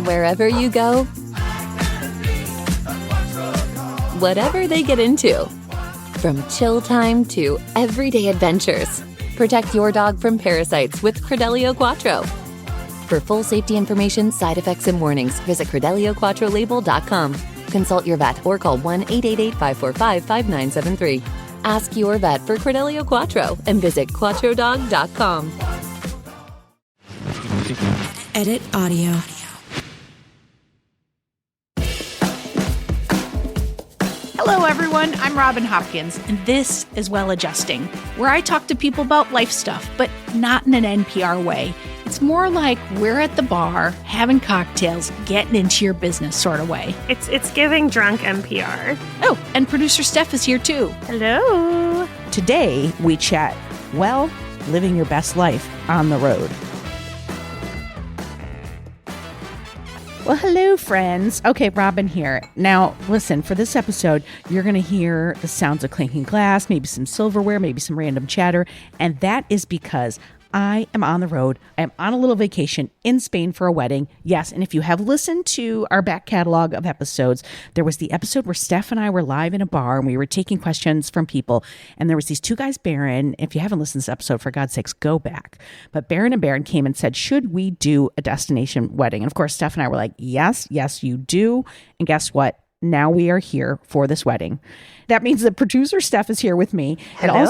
wherever you go, whatever they get into. From chill time to everyday adventures, protect your dog from parasites with Credelio Quattro. For full safety information, side effects, and warnings, visit CredelioQuattroLabel.com. Consult your vet or call 1-888-545-5973. Ask your vet for Credelio Quattro and visit QuattroDog.com. Edit audio. Hello, everyone. I'm Robin Hopkins, and this is Well Adjusting, where I talk to people about life stuff, but not in an NPR way. It's more like we're at the bar, having cocktails, getting into your business sort of way. It's giving drunk NPR. Oh, and producer Steph is here too. Hello. Today, we chat, well, living your best life on the road. Well, hello, friends. Okay, Robin here. Now, listen, for this episode, you're going to hear the sounds of clinking glass, maybe some silverware, maybe some random chatter, and that is because I am on the road. I am on a little vacation in Spain for a wedding. Yes, and if you have listened to our back catalog of episodes, there was the episode where Steph and I were live in a bar and we were taking questions from people. And there was these two guys, Baron. If you haven't listened to this episode, for God's sakes, go back. But Baron and Baron came and said, should we do a destination wedding? And of course, Steph and I were like, yes, you do. And guess what? Now we are here for this wedding. That means that producer Steph is here with me. Hello. It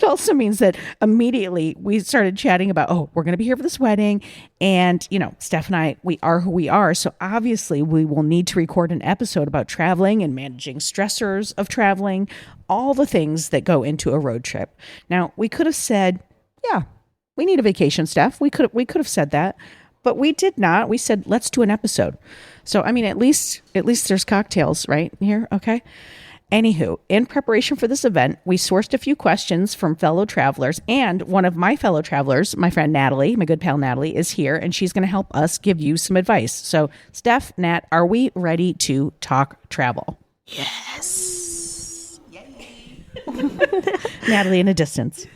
also means that immediately we started chatting about, we're going to be here for this wedding. And, Steph and I, we are who we are. So obviously we will need to record an episode about traveling and managing stressors of traveling, all the things that go into a road trip. Now, we could have said, yeah, we need a vacation, Steph. We could have said that. But we did not. We said, let's do an episode. So, I mean, at least there's cocktails right here. Okay. Anywho, in preparation for this event, we sourced a few questions from fellow travelers, and one of my fellow travelers, my friend Natalie, my good pal Natalie, is here, and she's going to help us give you some advice. So, Steph, Nat, are we ready to talk travel? Yes. Yay. Natalie in a distance.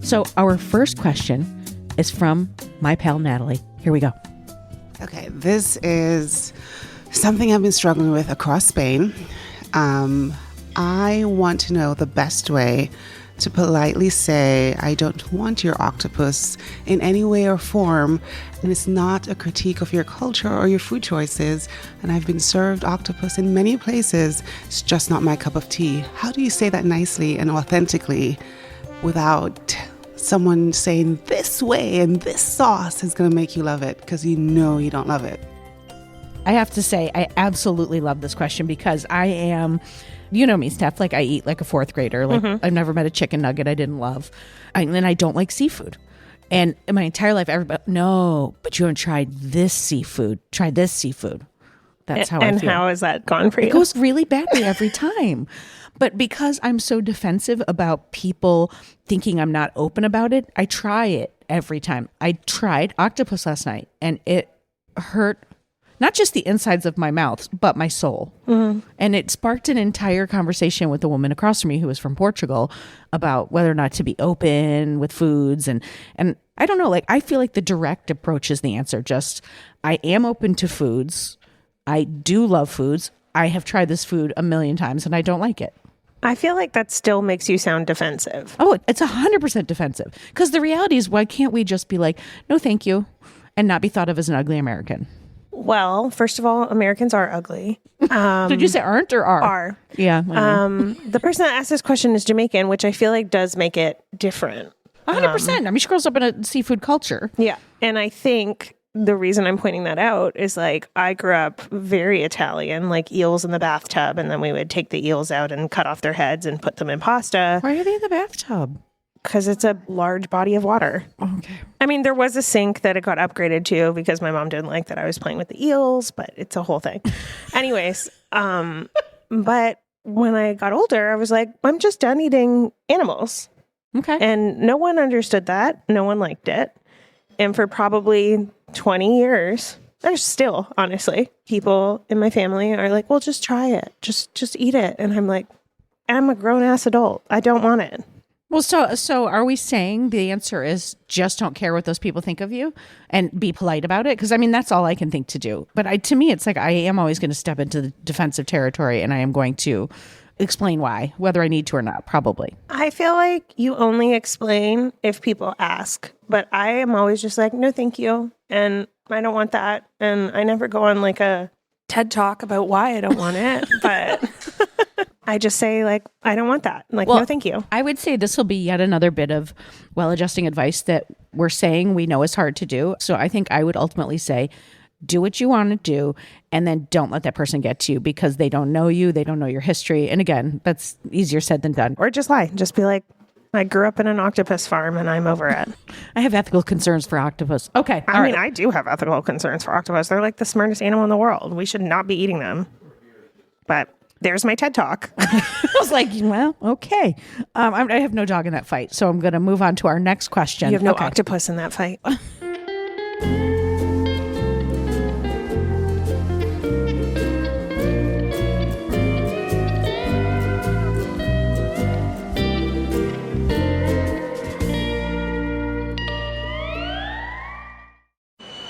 So our first question is from my pal Natalie. Here we go. Okay, this is something I've been struggling with across Spain. I want to know the best way to politely say, I don't want your octopus in any way or form. And it's not a critique of your culture or your food choices. And I've been served octopus in many places. It's just not my cup of tea. How do you say that nicely and authentically without someone saying this way and this sauce is going to make you love it, because you don't love it? I have to say, I absolutely love this question because I am, you know me, Steph, like I eat like a fourth grader. Like I've never met a chicken nugget I didn't love. And I don't like seafood. And in my entire life, everybody, no, but you haven't tried this seafood. Try this seafood. That's how I feel. And how has that gone for you? It goes really badly every time. But because I'm so defensive about people thinking I'm not open about it, I try it every time. I tried octopus last night and it hurt not just the insides of my mouth, but my soul. Mm-hmm. And it sparked an entire conversation with the woman across from me who was from Portugal about whether or not to be open with foods. And I don't know, like, I feel like the direct approach is the answer. Just, I am open to foods. I do love foods. I have tried this food a million times and I don't like it. I feel like that still makes you sound defensive. Oh, it's 100% defensive. Because the reality is, why can't we just be like, no, thank you, and not be thought of as an ugly American? Well, first of all, Americans are ugly. Did you say aren't or are? Are. Yeah. The person that asked this question is Jamaican, which I feel like does make it different. 100%. I mean, she grows up in a seafood culture. Yeah. And I think the reason I'm pointing that out is, like, I grew up very Italian, like eels in the bathtub, and then we would take the eels out and cut off their heads and put them in pasta. Why are they in the bathtub? Because it's a large body of water. Okay. I mean, there was a sink that it got upgraded to because my mom didn't like that I was playing with the eels, but it's a whole thing. Anyways, but when I got older, I was like, I'm just done eating animals. Okay. And no one understood that. No one liked it. And for probably 20 years, there's still, honestly, people in my family are like, well, just try it. Just eat it. And I'm like, I'm a grown-ass adult. I don't want it. Well, so are we saying the answer is just don't care what those people think of you and be polite about it? Because I mean, that's all I can think to do. But to me, it's like I am always going to step into the defensive territory, and I am going to explain why, whether I need to or not, probably. I feel like you only explain if people ask, but I am always just like, no, thank you. And I don't want that. And I never go on like a TED talk about why I don't want it, but I just say like, I don't want that. Like, no, thank you. I would say this will be yet another bit of well-adjusting advice that we're saying we know is hard to do. So I think I would ultimately say, do what you want to do, and then don't let that person get to you because they don't know you. They don't know your history. And again, that's easier said than done. Or just lie. Just be like, I grew up in an octopus farm and I'm over it. I have ethical concerns for octopus. Okay. I mean, I do have ethical concerns for octopus. They're like the smartest animal in the world. We should not be eating them. But there's my TED talk. I was like, well, okay. I have no dog in that fight. So I'm going to move on to our next question. You have no octopus in that fight.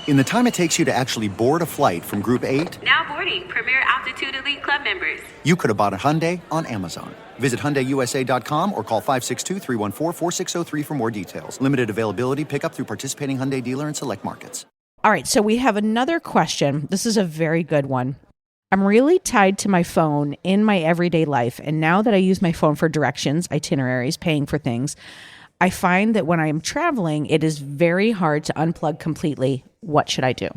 In the time it takes you to actually board a flight from Group 8... Now boarding Premier Altitude Elite Club members. You could have bought a Hyundai on Amazon. Visit HyundaiUSA.com or call 562-314-4603 for more details. Limited availability. Pickup through participating Hyundai dealer in select markets. All right, so we have another question. This is a very good one. I'm really tied to my phone in my everyday life, and now that I use my phone for directions, itineraries, paying for things, I find that when I am traveling, it is very hard to unplug completely. What should I do?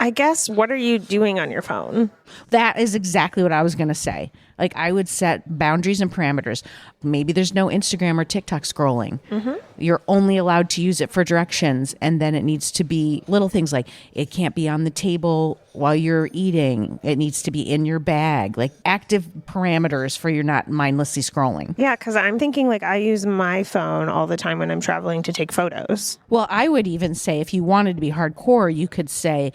I guess, what are you doing on your phone? That is exactly what I was going to say. Like, I would set boundaries and parameters. Maybe there's no Instagram or TikTok scrolling. Mm-hmm. You're only allowed to use it for directions. And then it needs to be little things like it can't be on the table while you're eating. It needs to be in your bag, like active parameters for you're not mindlessly scrolling. Yeah, because I'm thinking like I use my phone all the time when I'm traveling to take photos. Well, I would even say if you wanted to be hardcore, you could say,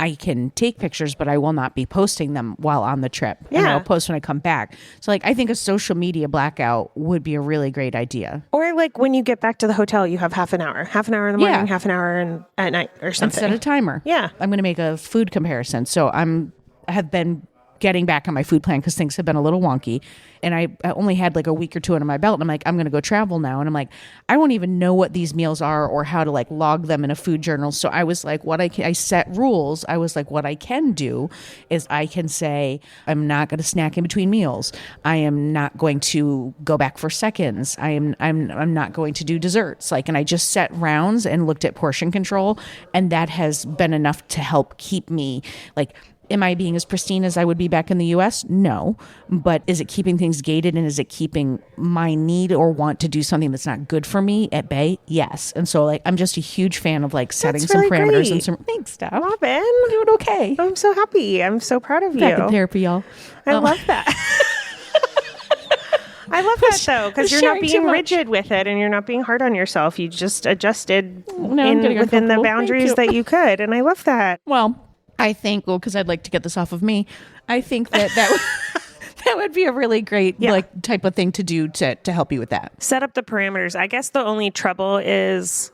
I can take pictures, but I will not be posting them while on the trip. Yeah. And I'll post when I come back. So like, I think a social media blackout would be a really great idea. Or like when you get back to the hotel, you have half an hour in the morning, half an hour at night or something. Set a timer. Yeah. I'm going to make a food comparison. So I have been getting back on my food plan because things have been a little wonky. And I only had like a week or two under my belt. And I'm like, I'm going to go travel now. And I'm like, I won't even know what these meals are or how to like log them in a food journal. So I was like, I set rules. I was like, what I can do is I can say, I'm not going to snack in between meals. I am not going to go back for seconds. I'm not going to do desserts. Like, and I just set rounds and looked at portion control. And that has been enough to help keep me like, am I being as pristine as I would be back in the US? No. But is it keeping things gated, and is it keeping my need or want to do something that's not good for me at bay? Yes. And so like, I'm just a huge fan of like setting some parameters great. and some thanks, Steph. Robin, I'm doing okay. I'm so happy. I'm so proud of you. Back in therapy, y'all. I love that. I love that though, because you're not being rigid with it and you're not being hard on yourself. You just adjusted within the boundaries that you could. And I love that. Well, I think, because I'd like to get this off of me, I think that that would be a really great like type of thing to do to help you with that. Set up the parameters. I guess the only trouble is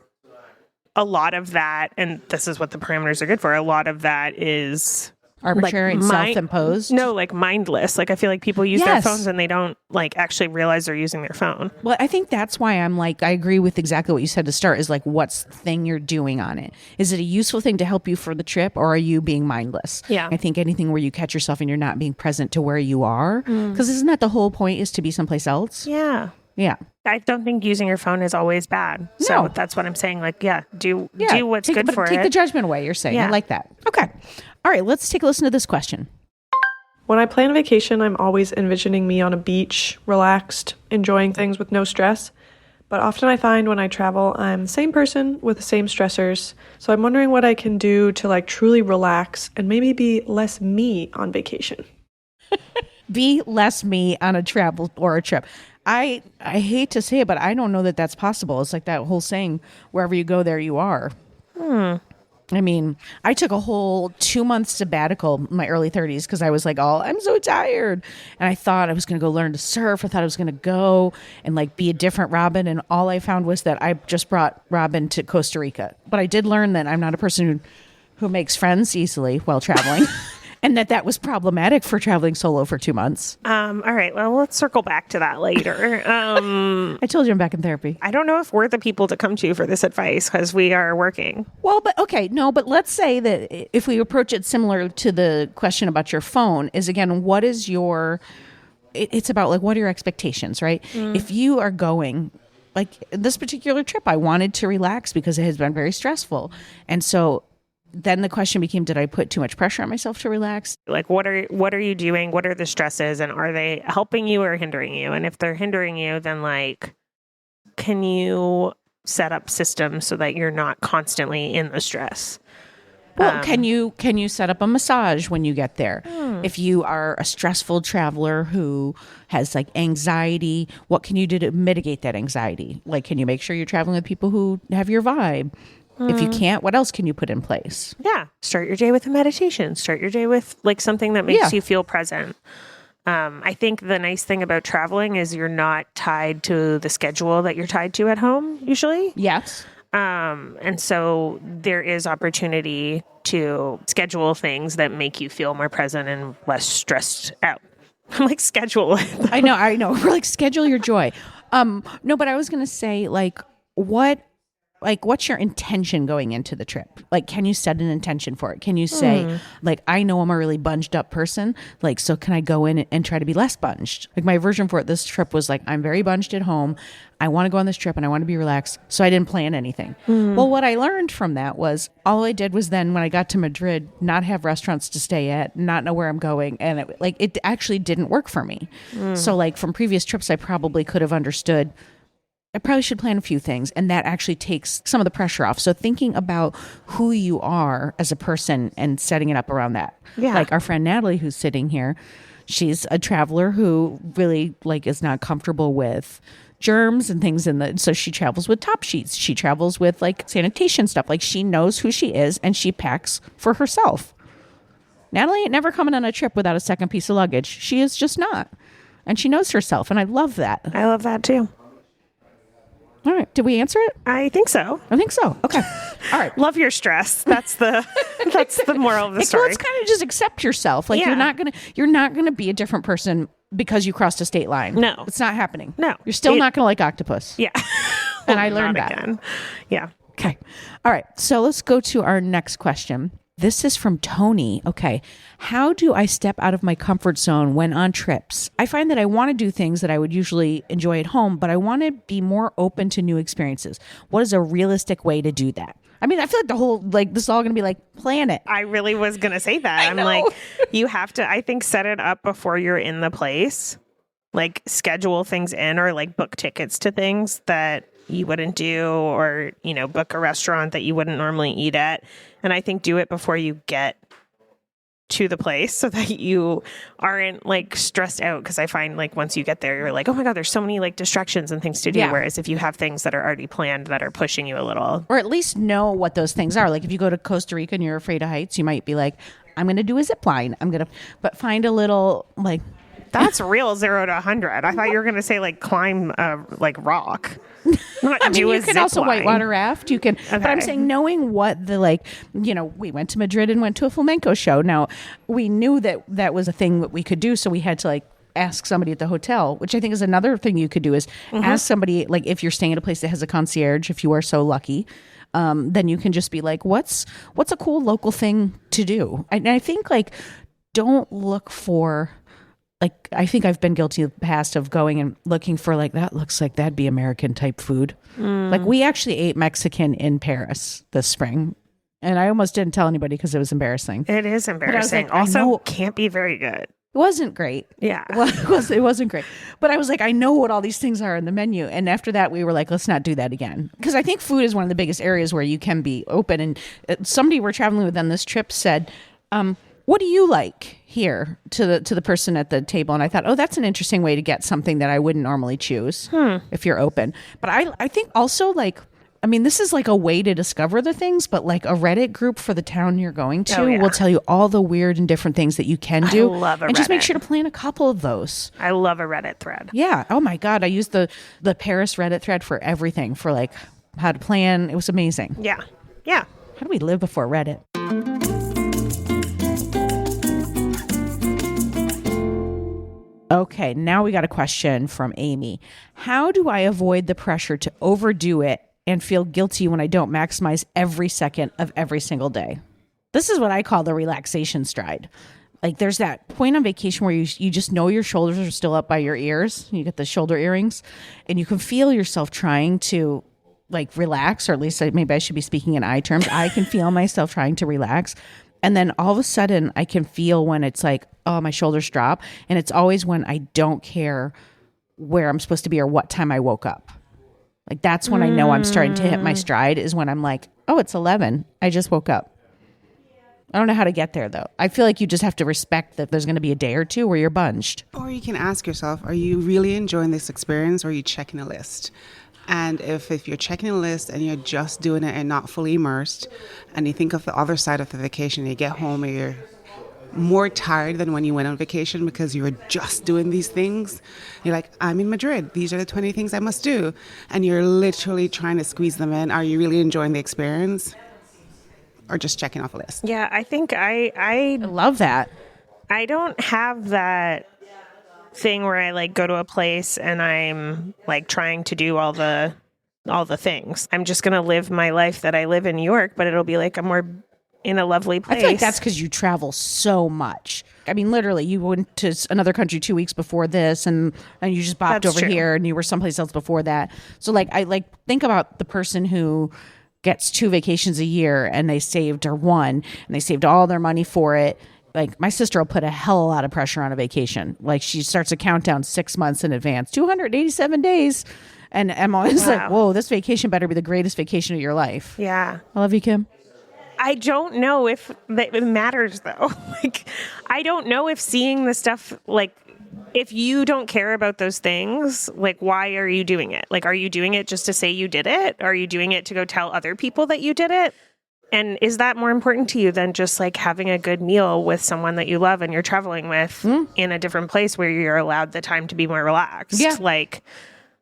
a lot of that, and this is what the parameters are good for, a lot of that is arbitrary and self-imposed. No, like mindless. Like I feel like people use their phones and they don't like actually realize they're using their phone. Well, I think that's why I'm like, I agree with exactly what you said to start, is like, what's the thing you're doing on it? Is it a useful thing to help you for the trip, or are you being mindless? Yeah. I think anything where you catch yourself and you're not being present to where you are, because isn't that the whole point, is to be someplace else? Yeah. Yeah. I don't think using your phone is always bad. No. So that's what I'm saying. Like, do what's good for it. Take the judgment away, you're saying. I like that. Okay. All right, let's take a listen to this question. When I plan a vacation, I'm always envisioning me on a beach, relaxed, enjoying things with no stress. But often I find when I travel, I'm the same person with the same stressors. So I'm wondering what I can do to like truly relax and maybe be less me on vacation. Be less me on a travel or a trip. I hate to say it, but I don't know that that's possible. It's like that whole saying, wherever you go, there you are. I mean, I took a whole 2-month sabbatical in my early 30s because I was like, I'm so tired. And I thought I was going to go learn to surf. I thought I was going to go and like be a different Robin. And all I found was that I just brought Robin to Costa Rica. But I did learn that I'm not a person who makes friends easily while traveling. And that was problematic for traveling solo for 2 months. All right. Well, let's circle back to that later. I told you I'm back in therapy. I don't know if we're the people to come to for this advice because we are working. Well, but okay. No, but let's say that if we approach it similar to the question about your phone is, again, what is your... It's about like, what are your expectations, right? If you are going... Like this particular trip, I wanted to relax because it has been very stressful. And so... Then the question became, did I put too much pressure on myself to relax? Like, what are you doing? What are the stresses? And are they helping you or hindering you? And if they're hindering you, then like, can you set up systems so that you're not constantly in the stress? Well, can you set up a massage when you get there? If you are a stressful traveler who has like anxiety, what can you do to mitigate that anxiety? Like, can you make sure you're traveling with people who have your vibe? If you can't, what else can you put in place? Yeah. Start your day with a meditation. Start your day with like something that makes you feel present. I think the nice thing about traveling is you're not tied to the schedule that you're tied to at home, usually. Yes. And so there is opportunity to schedule things that make you feel more present and less stressed out. I'm like, schedule it. I know. We're like, schedule your joy. No, but I was going to say what's your intention going into the trip? Like, can you set an intention for it? Can you say, like, I know I'm a really bunged up person. Like, so can I go in and try to be less bunged? Like, my version for it this trip was like, I'm very bunged at home. I want to go on this trip and I want to be relaxed. So I didn't plan anything. Well, what I learned from that was all I did was then when I got to Madrid, not have restaurants to stay at, not know where I'm going. And it actually didn't work for me. So like from previous trips, I probably could have understood I probably should plan a few things, and that actually takes some of the pressure off. So thinking about who you are as a person and setting it up around that. Yeah. Like our friend Natalie, who's sitting here, she's a traveler who really like is not comfortable with germs and things so she travels with top sheets. She travels with like sanitation stuff. Like she knows who she is and she packs for herself. Natalie ain't never coming on a trip without a second piece of luggage. She is just not. And she knows herself, and I love that. I love that too. All right. Did we answer it? I think so. Okay. All right. Love your stress. That's the moral of the story. Well, it's kind of just accept yourself. Like you're not gonna be a different person because you crossed a state line. No. It's not happening. No. You're still not gonna like octopus. Yeah. And I learned that. Again. Yeah. Okay. All right. So let's go to our next question. This is from Tony. Okay. How do I step out of my comfort zone when on trips? I find that I want to do things that I would usually enjoy at home, but I want to be more open to new experiences. What is a realistic way to do that? I mean, I feel like the whole, like, this is all going to be like, plan it. I really was going to say that. I'm like, you have to, I think, set it up before you're in the place. Like, schedule things in or like book tickets to things that you wouldn't do, or, you know, book a restaurant that you wouldn't normally eat at. And I think do it before you get to the place so that you aren't like stressed out. Because I find like once you get there, you're like, oh my God, there's so many like distractions and things to do. Yeah. Whereas if you have things that are already planned that are pushing you a little. Or at least know what those things are. Like if you go to Costa Rica and you're afraid of heights, you might be like, I'm going to do a zip line. But find a little like. That's real 0 to 100. I thought you were going to say like climb like rock. I mean, you can also whitewater raft. You can, okay. But I'm saying knowing what the like, you know, we went to Madrid and went to a flamenco show. Now we knew that was a thing that we could do, so we had to like ask somebody at the hotel, which I think is another thing you could do is ask somebody, like if you're staying at a place that has a concierge, if you are so lucky. Then you can just be like, what's a cool local thing to do? And I think like don't look for. Like, I think I've been guilty in the past of going and looking for like, that looks like that'd be American type food. Like we actually ate Mexican in Paris this spring. And I almost didn't tell anybody because it was embarrassing. It is embarrassing. Like, also can't be very good. It wasn't great. Yeah. Well, it wasn't great. But I was like, I know what all these things are in the menu. And after that, we were like, let's not do that again. Because I think food is one of the biggest areas where you can be open. And somebody we're traveling with on this trip said, what do you like here to the person at the table? And I thought, oh, that's an interesting way to get something that I wouldn't normally choose if you're open. But I think also like I mean, this is like a way to discover the things, but like a Reddit group for the town you're going to will tell you all the weird and different things that you can do. I love a and just make Reddit. sure to plan a couple of those. I love a Reddit thread. Yeah. Oh my God. I used the Paris Reddit thread for everything, for like how to plan. It was amazing. Yeah. Yeah. How do we live before Reddit? Okay, now we got a question from Amy. How do I avoid the pressure to overdo it and feel guilty when I don't maximize every second of every single day? This is what I call the relaxation stride. Like there's that point on vacation where you just know your shoulders are still up by your ears. You get the shoulder earrings and you can feel yourself trying to like relax, or at least maybe I should be speaking in I terms. I can feel myself trying to relax. And then all of a sudden I can feel when it's like, oh, my shoulders drop. And it's always when I don't care where I'm supposed to be or what time I woke up. Like that's when I know I'm starting to hit my stride, is when I'm like, oh, it's 11. I just woke up. I don't know how to get there though. I feel like you just have to respect that there's going to be a day or two where you're bunged. Or you can ask yourself, are you really enjoying this experience, or are you checking a list? And if you're checking a list and you're just doing it and not fully immersed, and you think of the other side of the vacation, you get home and you're more tired than when you went on vacation because you were just doing these things. You're like, I'm in Madrid. These are the 20 things I must do. And you're literally trying to squeeze them in. Are you really enjoying the experience, or just checking off a list? Yeah, I think I love that. I don't have that thing where I like go to a place and I'm like trying to do all the things. I'm just going to live my life that I live in New York, but it'll be like I'm more in a lovely place. I feel like that's because you travel so much. I mean, literally, you went to another country 2 weeks before this, and you just bopped That's over true. here, and you were someplace else before that. So, like, I like think about the person who gets 2 vacations a year, and they saved, or one, and they saved all their money for it. Like, my sister will put a hell of a lot of pressure on a vacation. Like, she starts a countdown 6 months in advance, 287 days. And I'm always like, whoa, this vacation better be the greatest vacation of your life. Yeah. I love you, Kim. I don't know if it matters, though. Like, I don't know if seeing the stuff, like, if you don't care about those things, like, why are you doing it? Like, are you doing it just to say you did it? Are you doing it to go tell other people that you did it? And is that more important to you than just like having a good meal with someone that you love and you're traveling with in a different place where you're allowed the time to be more relaxed? Yeah. Like,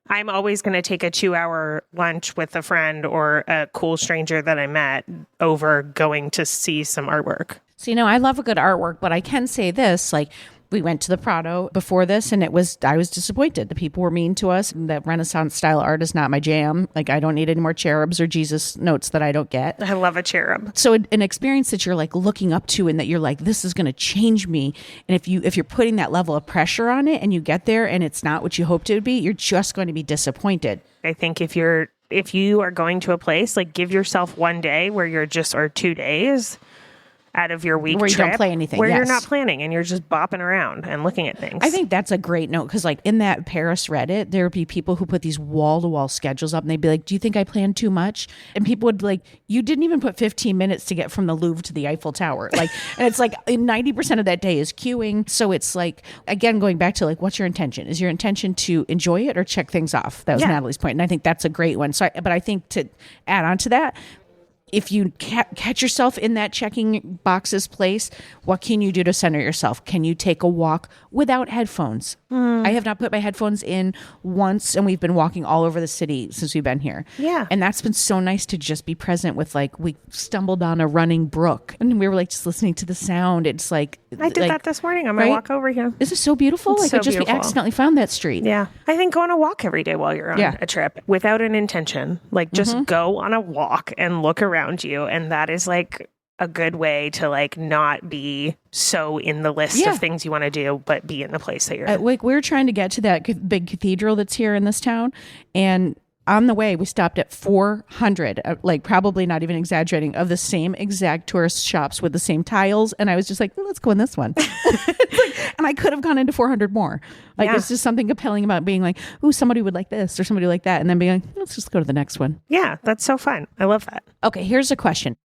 I'm always going to take a 2-hour lunch with a friend or a cool stranger that I met over going to see some artwork. So, you know, I love a good artwork, but I can say this, like, we went to the Prado before this, and I was disappointed. The people were mean to us. That Renaissance style art is not my jam. Like, I don't need any more cherubs or Jesus notes that I don't get. I love a cherub. So an experience that you're like looking up to, and that you're like, this is going to change me. And if you're putting that level of pressure on it, and you get there and it's not what you hoped it would be, you're just going to be disappointed. I think if you are going to a place, like, give yourself one day where you're just, or 2 days out of your week where you trip, don't play anything, where you're yes. not planning and you're just bopping around and looking at things. I think that's a great note, because like in that Paris Reddit, there would be people who put these wall-to-wall schedules up, and they'd be like, do you think I planned too much? And people would be like, you didn't even put 15 minutes to get from the Louvre to the Eiffel Tower. Like, and it's like 90% of that day is queuing. So it's like, again, going back to like, what's your intention? Is your intention to enjoy it or check things off? That was Natalie's point. And I think that's a great one. So, but I think to add on to that, if you catch yourself in that checking boxes place, what can you do to center yourself? Can you take a walk without headphones? I have not put my headphones in once, and we've been walking all over the city since we've been here. Yeah. And that's been so nice to just be present with, like, we stumbled on a running brook, and we were like just listening to the sound. It's like, I did that this morning on my walk over here. Is it so beautiful? It's like, so we beautiful. accidentally found that street. Yeah. I think go on a walk every day while you're on a trip without an intention. Like, just go on a walk and look around you. And that is like a good way to like not be so in the list of things you want to do, but be in the place that you're in. Like, we're trying to get to that big cathedral that's here in this town. And on the way, we stopped at 400, like probably not even exaggerating, of the same exact tourist shops with the same tiles. And I was just like, let's go in this one. And I could have gone into 400 more. Like, it's just something compelling about being like, ooh, somebody would like this or somebody like that. And then being like, let's just go to the next one. Yeah, that's so fun. I love that. Okay, here's a question.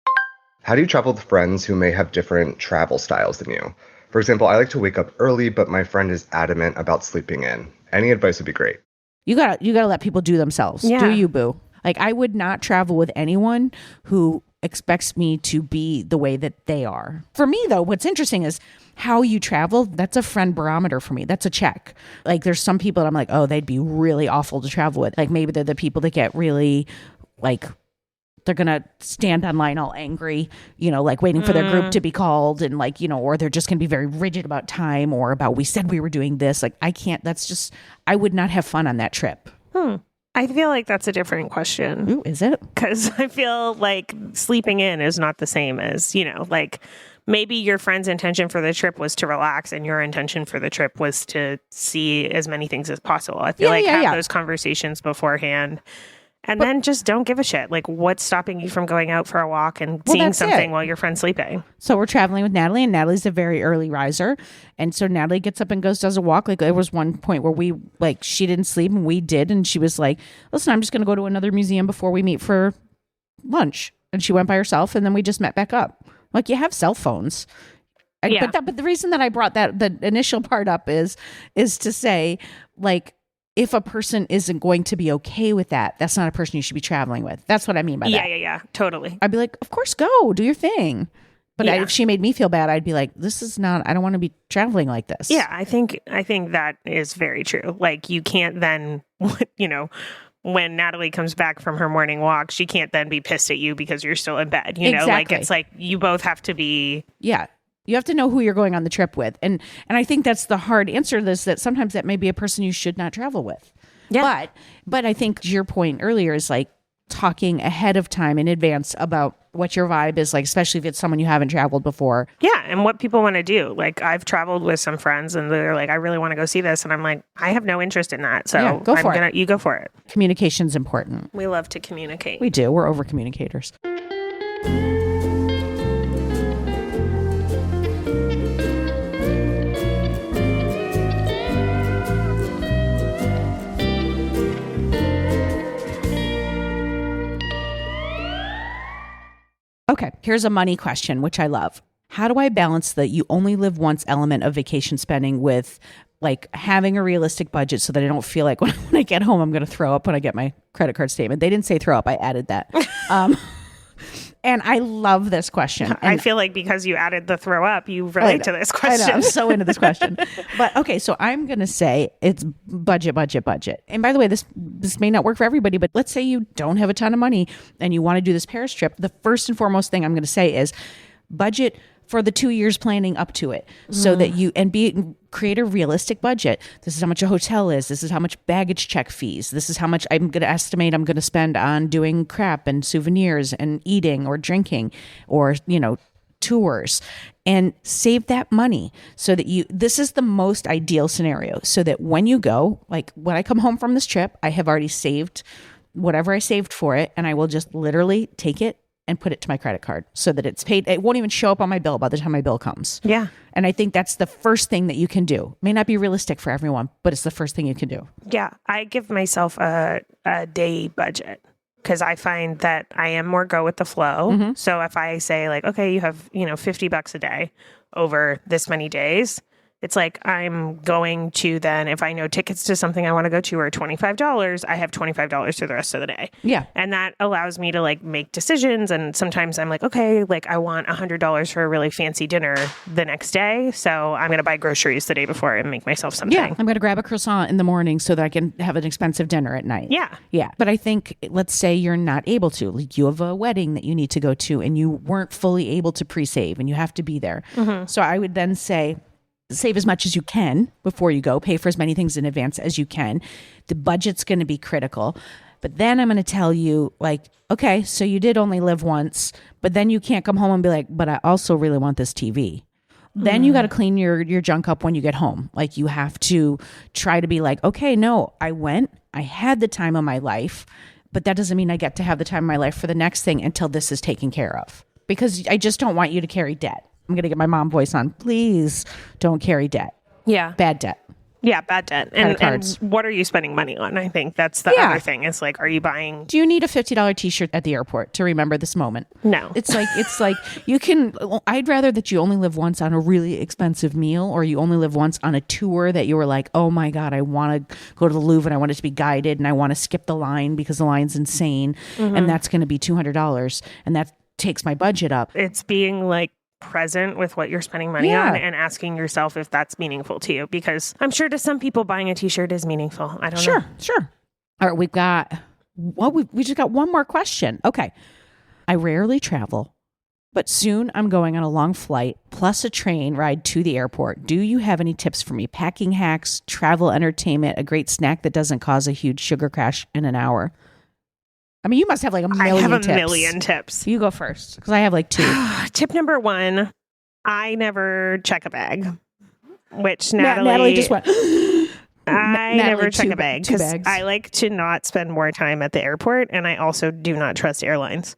How do you travel with friends who may have different travel styles than you? For example, I like to wake up early, but my friend is adamant about sleeping in. Any advice would be great. You gotta let people do themselves. Yeah. Do you, boo? Like, I would not travel with anyone who expects me to be the way that they are. For me, though, what's interesting is how you travel. That's a friend barometer for me. That's a check. Like, there's some people that I'm like, oh, they'd be really awful to travel with. Like, maybe they're the people that get really, like, they're going to stand online all angry, you know, like waiting for their group to be called, and like, you know, or they're just going to be very rigid about time, or about, we said we were doing this. Like, I can't, that's just, I would not have fun on that trip. I feel like that's a different question. Ooh, is it? Because I feel like sleeping in is not the same as, you know, like maybe your friend's intention for the trip was to relax and your intention for the trip was to see as many things as possible. I feel have those conversations beforehand. And then just don't give a shit. Like, what's stopping you from going out for a walk and seeing something while your friend's sleeping? So we're traveling with Natalie, and Natalie's a very early riser. And so Natalie gets up and does a walk. Like, there was one point where we, like, she didn't sleep and we did. And she was like, listen, I'm just going to go to another museum before we meet for lunch. And she went by herself, and then we just met back up. Like, you have cell phones. But the reason that I brought the initial part up is to say, like, if a person isn't going to be okay with that, that's not a person you should be traveling with. That's what I mean by that. Yeah, totally. I'd be like, of course, go, do your thing. But if she made me feel bad, I'd be like, this is not, I don't want to be traveling like this. Yeah, I think that is very true. Like, you can't then, you know, when Natalie comes back from her morning walk, she can't then be pissed at you because you're still in bed. You know, like, it's like you both have to be. Yeah. You have to know who you're going on the trip with. And I think that's the hard answer to this, that sometimes that may be a person you should not travel with. Yeah. But I think your point earlier is like talking ahead of time in advance about what your vibe is like, especially if it's someone you haven't traveled before. Yeah. And what people want to do. Like, I've traveled with some friends and they're like, I really want to go see this. And I'm like, I have no interest in that. So you go for it. Communication's important. We love to communicate. We do. We're over communicators. Okay, here's a money question, which I love. How do I balance the you only live once element of vacation spending with like having a realistic budget so that I don't feel like when I get home, I'm going to throw up when I get my credit card statement? They didn't say throw up. I added that. And I love this question. And I feel like because you added the throw up, you relate to this question. I know, I'm so into this question. But okay, so I'm going to say it's budget. And by the way, this may not work for everybody, but let's say you don't have a ton of money and you want to do this Paris trip. The first and foremost thing I'm going to say is budget for the 2 years planning up to it, so that you create a realistic budget. This is how much a hotel is. This is how much baggage check fees. This is how much I'm going to estimate I'm going to spend on doing crap and souvenirs and eating or drinking or, you know, tours, and save that money so that this is the most ideal scenario, so that when you go, like when I come home from this trip, I have already saved whatever I saved for it, and I will just literally take it and put it to my credit card so that it's paid. It won't even show up on my bill by the time my bill comes. Yeah. And I think that's the first thing that you can do. May not be realistic for everyone, but it's the first thing you can do. Yeah. I give myself a day budget because I find that I am more go with the flow. Mm-hmm. So if I say like, okay, you have, $50 a day over this many days, it's like I'm going to then, if I know tickets to something I want to go to are $25, I have $25 for the rest of the day. Yeah. And that allows me to like make decisions. And sometimes I'm like, okay, like I want $100 for a really fancy dinner the next day. So I'm going to buy groceries the day before and make myself something. Yeah. I'm going to grab a croissant in the morning so that I can have an expensive dinner at night. Yeah. Yeah. But I think, let's say you're not able to, like you have a wedding that you need to go to and you weren't fully able to pre-save and you have to be there. Mm-hmm. So I would then say, save as much as you can before you go. Pay for as many things in advance as you can. The budget's going to be critical. But then I'm going to tell you, like, okay, so you did only live once, but then you can't come home and be like, but I also really want this TV. Then you got to clean your junk up when you get home. Like, you have to try to be like, okay, no, I went, I had the time of my life, but that doesn't mean I get to have the time of my life for the next thing until this is taken care of. Because I just don't want you to carry debt. I'm going to get my mom voice on. Please don't carry debt. Yeah. Bad debt. Yeah, bad debt. And cards. what are you spending money on? I think that's the other thing. It's like, are you buying... Do you need a $50 t-shirt at the airport to remember this moment? No. It's like you can... I'd rather that you only live once on a really expensive meal, or you only live once on a tour that you were like, oh my God, I want to go to the Louvre and I want it to be guided and I want to skip the line because the line's insane. And that's going to be $200. And that takes my budget up. It's being like present with what you're spending money on and asking yourself if that's meaningful to you, because I'm sure to some people buying a t-shirt is meaningful. I don't know. Sure. All right, we just got one more question. Okay. I rarely travel, but soon I'm going on a long flight plus a train ride to the airport. Do you have any tips for me? Packing hacks, travel entertainment, a great snack that doesn't cause a huge sugar crash in an hour? I mean, you must have like a million tips. I have a million tips. You go first, because I have like 2. Tip number 1, I never check a bag, which Natalie just went... I never check a bag because I like to not spend more time at the airport, and I also do not trust airlines.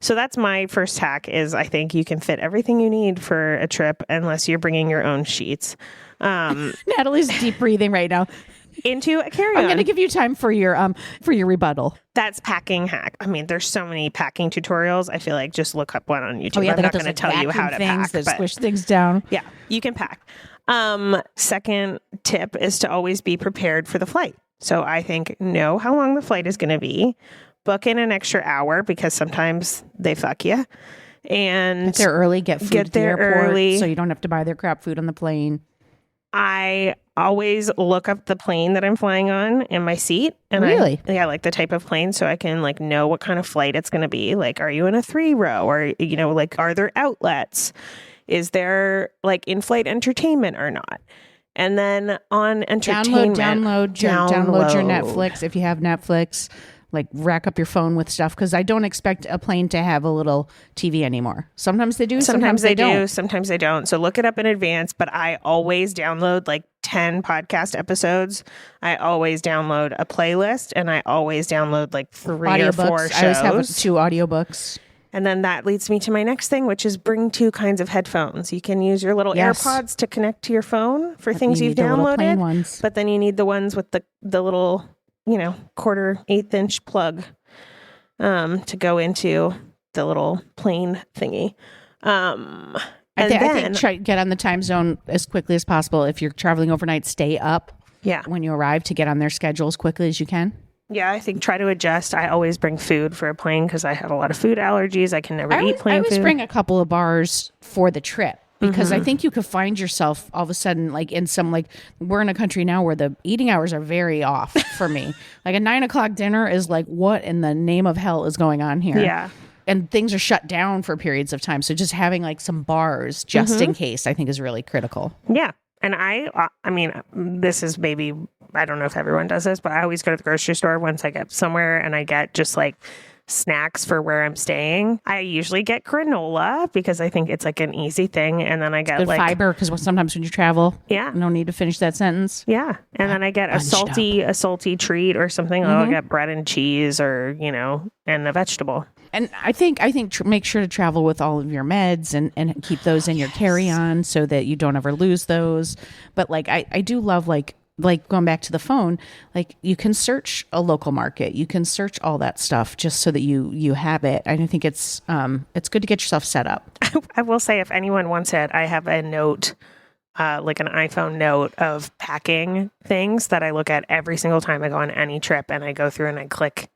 So that's my first hack is I think you can fit everything you need for a trip unless you're bringing your own sheets. Natalie's deep breathing right now. Into a carry-on. I'm going to give you time for your rebuttal. That's packing hack. I mean, there's so many packing tutorials. I feel like just look up one on YouTube. Oh, yeah, I'm not going to tell you how to pack. That squish things down. Yeah, you can pack. Second tip is to always be prepared for the flight. So I think know how long the flight is going to be. Book in an extra hour because sometimes they fuck you. And get there early, get food at the airport early, so you don't have to buy their crap food on the plane. I always look up the plane that I'm flying on in my seat. And really? Like the type of plane, so I can like know what kind of flight it's going to be. Like, are you in a 3-row, or like, are there outlets? Is there like in-flight entertainment or not? And then on entertainment, download your Netflix if you have Netflix. Like rack up your phone with stuff, because I don't expect a plane to have a little TV anymore. Sometimes they do, sometimes they don't. Sometimes they don't. So look it up in advance. But I always download like 10 podcast episodes. I always download a playlist, and I always download like 3 or 4 shows. I always have 2 audiobooks. And then that leads me to my next thing, which is bring 2 kinds of headphones. You can use your little AirPods to connect to your phone for things you've downloaded. But then you need the ones with the little, 1/4 inch plug to go into the little plane thingy. I think try get on the time zone as quickly as possible. If you're traveling overnight, stay up when you arrive to get on their schedule as quickly as you can. Yeah, I think try to adjust. I always bring food for a plane because I have a lot of food allergies. I can never eat plane food. I always bring a couple of bars for the trip. Because I think you could find yourself all of a sudden, like in some, like we're in a country now where the eating hours are very off for me. Like a 9:00 dinner is like, what in the name of hell is going on here? Yeah. And things are shut down for periods of time. So just having like some bars just in case, I think is really critical. Yeah. And I mean, this is maybe, I don't know if everyone does this, but I always go to the grocery store once I get somewhere and I get just like snacks for where I'm staying. I usually get granola because I think it's like an easy thing, and then I get like fiber because sometimes when you travel, you don't need to finish that sentence. Yeah, and then I get a salty treat or something. I'll get bread and cheese, or and a vegetable. And I think make sure to travel with all of your meds and keep those in your carry-on so that you don't ever lose those. But like I do love like going back to the phone, like you can search a local market, you can search all that stuff just so that you have it. I think it's good to get yourself set up. I will say, if anyone wants it, I have a note, like an iPhone note of packing things that I look at every single time I go on any trip, and I go through and I click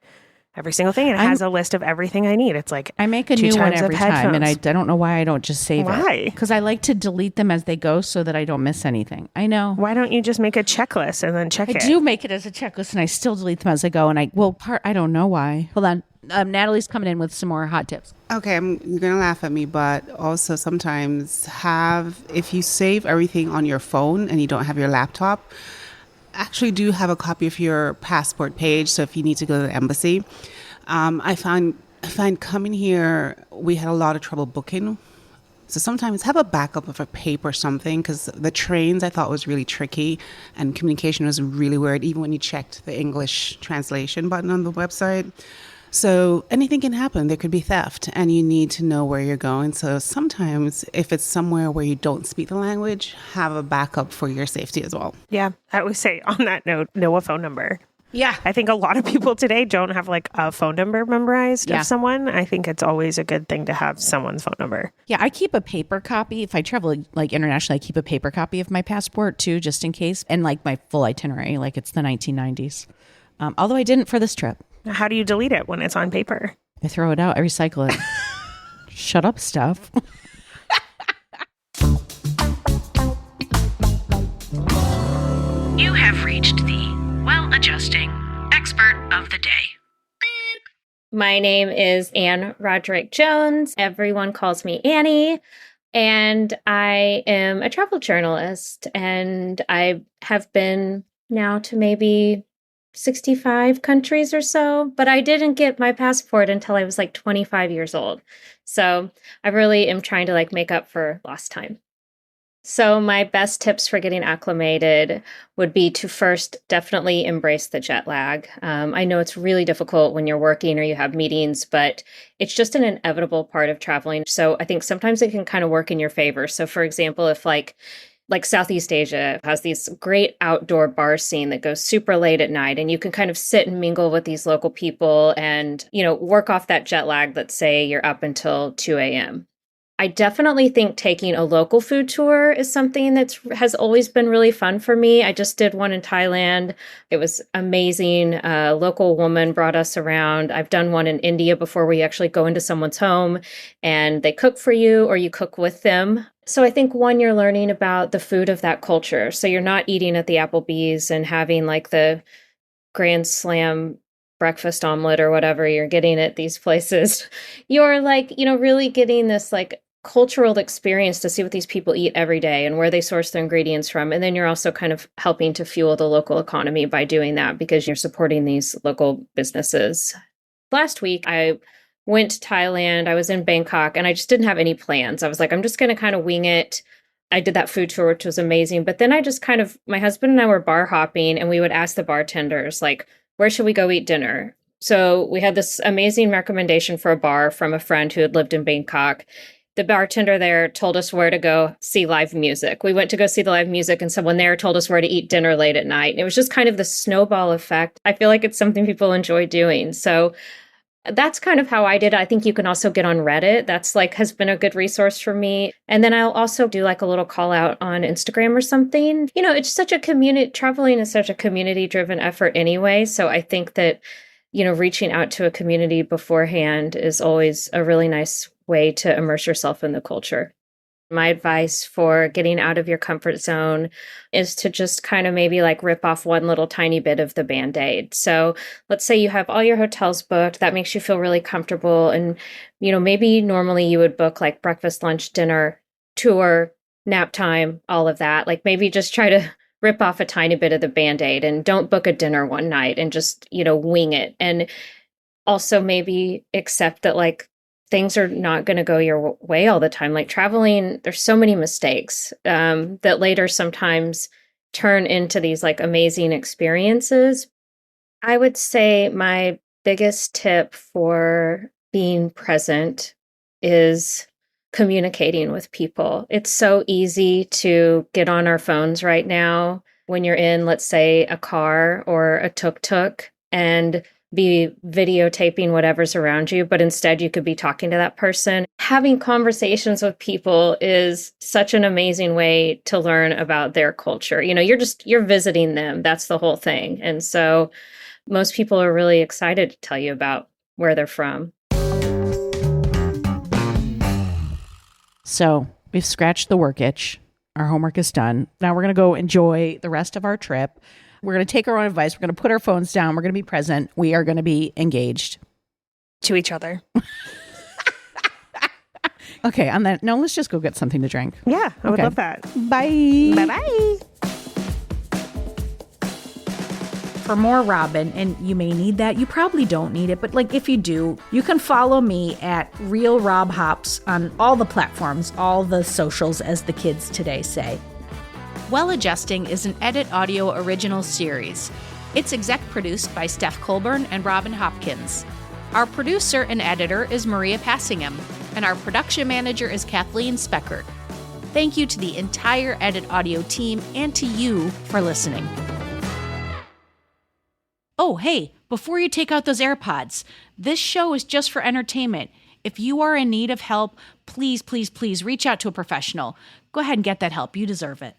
every single thing, and it has a list of everything I need. It's like I make a new one every time, and I don't know why I don't just save it. Why? Because I like to delete them as they go so that I don't miss anything. I know. Why don't you just make a checklist and then check it? I do make it as a checklist, and I still delete them as I go. And I don't know why. Hold on. Natalie's coming in with some more hot tips. Okay, you're going to laugh at me, but also sometimes if you save everything on your phone and you don't have your laptop, actually do have a copy of your passport page. So if you need to go to the embassy, I find coming here, we had a lot of trouble booking. So sometimes have a backup of a paper or something, because the trains I thought was really tricky and communication was really weird, even when you checked the English translation button on the website. So anything can happen. There could be theft, and you need to know where you're going. So sometimes if it's somewhere where you don't speak the language, have a backup for your safety as well. Yeah. I would say on that note, know a phone number. Yeah. I think a lot of people today don't have like a phone number memorized of someone. I think it's always a good thing to have someone's phone number. Yeah, I keep a paper copy. If I travel like internationally, I keep a paper copy of my passport too, just in case. And like my full itinerary, like it's the 1990s. Although I didn't for this trip. How do you delete it when it's on paper? I throw it out. I recycle it. Shut up, Steph. You have reached the well-adjusting expert of the day. My name is Annie Roderique-Jones. Everyone calls me Annie. And I am a travel journalist. And I have been now to maybe 65 countries or so, but I didn't get my passport until I was like 25 years old. So I really am trying to like make up for lost time. So my best tips for getting acclimated would be to first definitely embrace the jet lag. I know it's really difficult when you're working or you have meetings, but it's just an inevitable part of traveling. So I think sometimes it can kind of work in your favor. So for example, if like Southeast Asia has these great outdoor bar scene that goes super late at night, and you can kind of sit and mingle with these local people and, you know, work off that jet lag. Let's say you're up until 2 a.m. I definitely think taking a local food tour is something that has always been really fun for me. I just did one in Thailand. It was amazing. A local woman brought us around. I've done one in India before where you actually go into someone's home and they cook for you or you cook with them. So I think one, you're learning about the food of that culture. So you're not eating at the Applebee's and having like the Grand Slam breakfast omelet or whatever you're getting at these places. You're like, you know, really getting this like cultural experience to see what these people eat every day and where they source their ingredients from. And then you're also kind of helping to fuel the local economy by doing that because you're supporting these local businesses. Last week, I went to Thailand. I was in Bangkok and I just didn't have any plans. I was like, I'm just going to kind of wing it. I did that food tour, which was amazing. But then I just kind of, my husband and I were bar hopping and we would ask the bartenders, like, where should we go eat dinner? So we had this amazing recommendation for a bar from a friend who had lived in Bangkok. The bartender there told us where to go see live music. We went to go see the live music and someone there told us where to eat dinner late at night. And it was just kind of the snowball effect. I feel like it's something people enjoy doing. So that's kind of how I did it. I think you can also get on Reddit. That's like has been a good resource for me. And then I'll also do like a little call out on Instagram or something. You know, it's such a community, traveling is such a community driven effort anyway. So I think that, you know, reaching out to a community beforehand is always a really nice way to immerse yourself in the culture. My advice for getting out of your comfort zone is to just kind of maybe like rip off one little tiny bit of the Band-Aid. So let's say you have all your hotels booked. That makes you feel really comfortable. And, you know, maybe normally you would book like breakfast, lunch, dinner, tour, nap time, all of that. Like maybe just try to rip off a tiny bit of the Band-Aid and don't book a dinner one night and just, you know, wing it. And also maybe accept that like things are not going to go your way all the time. Like traveling, there's so many mistakes that later sometimes turn into these like amazing experiences. I would say my biggest tip for being present is communicating with people. It's so easy to get on our phones right now when you're in, let's say, a car or a tuk-tuk and be videotaping whatever's around you, but instead you could be talking to that person. Having conversations with people is such an amazing way to learn about their culture. You know, you're visiting them. That's the whole thing. And so most people are really excited to tell you about where they're from. So we've scratched the work itch. Our homework is done. Now we're going to go enjoy the rest of our trip. We're going to take our own advice. We're going to put our phones down. We're going to be present. We are going to be engaged. To each other. Okay, on that, no, let's just go get something to drink. Yeah, I would love that. Bye. Bye-bye. For more Robin, and you may need that, you probably don't need it, but like if you do, you can follow me at Real Rob Hops on all the platforms, all the socials, as the kids today say. Well Adjusting is an Edit Audio original series. It's exec produced by Steph Colburn and Robin Hopkins. Our producer and editor is Maria Passingham, and our production manager is Kathleen Speckert. Thank you to the entire Edit Audio team and to you for listening. Oh, hey, before you take out those AirPods, this show is just for entertainment. If you are in need of help, please, please, please reach out to a professional. Go ahead and get that help. You deserve it.